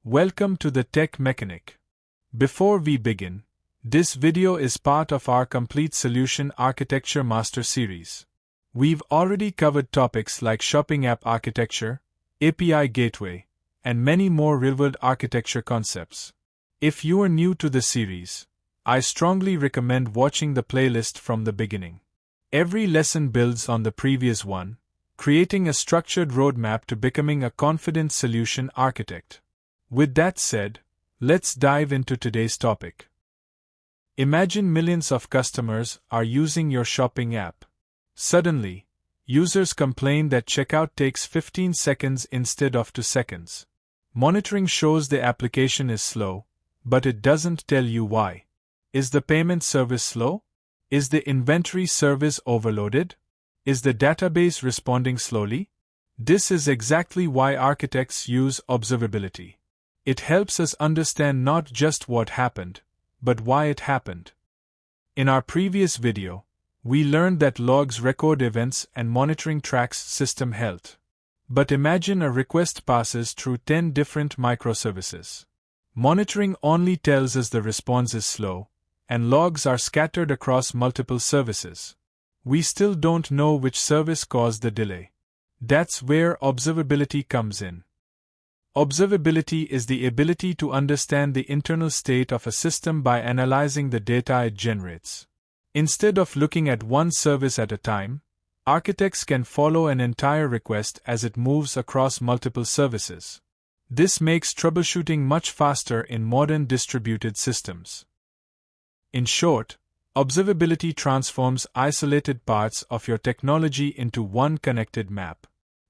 Welcome to the Tech Mechanic. Before we begin, this video is part of our Complete Solution Architecture Master Series. We've already covered topics like shopping app architecture, API gateway, and many more real-world architecture concepts. If you are new to the series, I strongly recommend watching the playlist from the beginning. Every lesson builds on the previous one, creating a structured roadmap to becoming a confident solution architect. With that said, let's dive into today's topic. Imagine millions of customers are using your shopping app. Suddenly, users complain that checkout takes 15 seconds instead of 2 seconds. Monitoring shows the application is slow, but it doesn't tell you why. Is the payment service slow? Is the inventory service overloaded? Is the database responding slowly? This is exactly why architects use observability. It helps us understand not just what happened, but why it happened. In our previous video, we learned that logs record events and monitoring tracks system health. But imagine a request passes through 10 different microservices. Monitoring only tells us the response is slow, and logs are scattered across multiple services. We still don't know which service caused the delay. That's where observability comes in. Observability is the ability to understand the internal state of a system by analyzing the data it generates. Instead of looking at one service at a time, architects can follow an entire request as it moves across multiple services. This makes troubleshooting much faster in modern distributed systems. In short, observability transforms isolated parts of your technology into one connected map.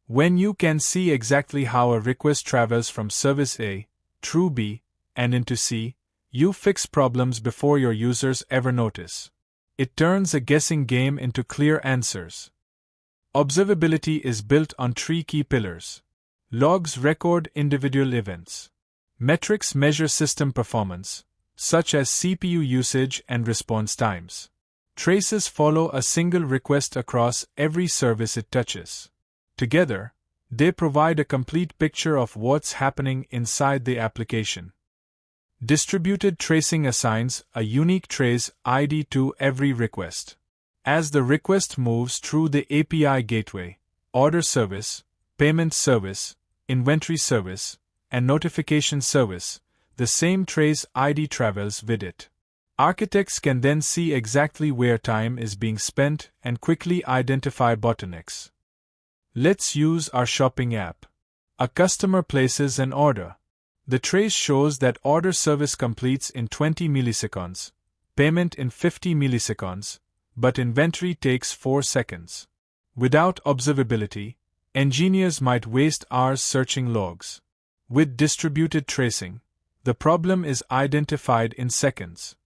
When you can see exactly how a request travels from service A through B and into C, you fix problems before your users ever notice. It turns a guessing game into clear answers. Observability is built on 3 key pillars. Logs record individual events. Metrics measure system performance, such as CPU usage and response times. Traces follow a single request across every service it touches. Together, they provide a complete picture of what's happening inside the application. Distributed tracing assigns a unique trace ID to every request. As the request moves through the API gateway, order service, payment service, inventory service, and notification service, the same trace ID travels with it. Architects can then see exactly where time is being spent and quickly identify bottlenecks. Let's use our shopping app. A customer places an order. The trace shows that order service completes in 20 milliseconds, payment in 50 milliseconds, but inventory takes 4 seconds. Without observability, engineers might waste hours searching logs. With distributed tracing, the problem is identified in seconds.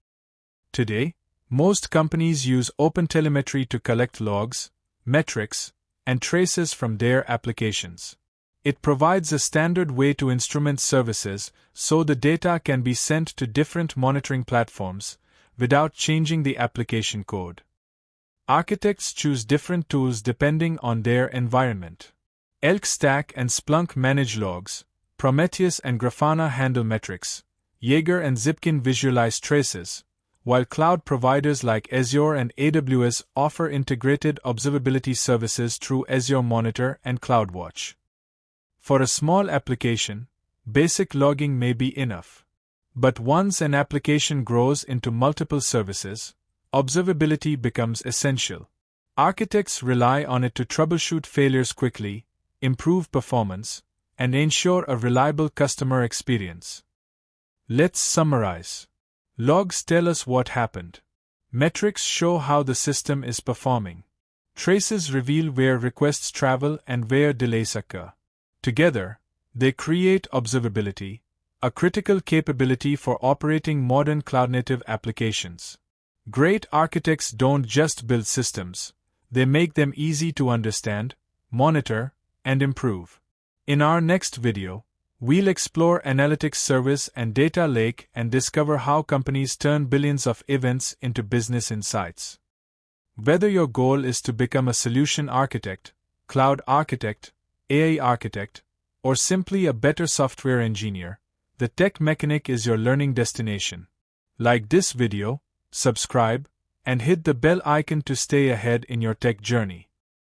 Today, most companies use OpenTelemetry to collect logs, metrics, and traces from their applications. It provides a standard way to instrument services so the data can be sent to different monitoring platforms without changing the application code. Architects choose different tools depending on their environment. Elk Stack and Splunk manage logs, Prometheus and Grafana handle metrics, Jaeger and Zipkin visualize traces, while cloud providers like Azure and AWS offer integrated observability services through Azure Monitor and CloudWatch. For a small application, basic logging may be enough. But once an application grows into multiple services, observability becomes essential. Architects rely on it to troubleshoot failures quickly, improve performance, and ensure a reliable customer experience. Let's summarize. Logs tell us what happened. Metrics show how the system is performing. Traces reveal where requests travel and where delays occur. Together, they create observability, a critical capability for operating modern cloud-native applications. Great architects don't just build systems, they make them easy to understand, monitor, and improve. In our next video, we'll explore analytics service and data lake and discover how companies turn billions of events into business insights. Whether your goal is to become a solution architect, cloud architect, AI architect, or simply a better software engineer, The TechMechanic is your learning destination. Like this video, subscribe, and hit the bell icon to stay ahead in your tech journey.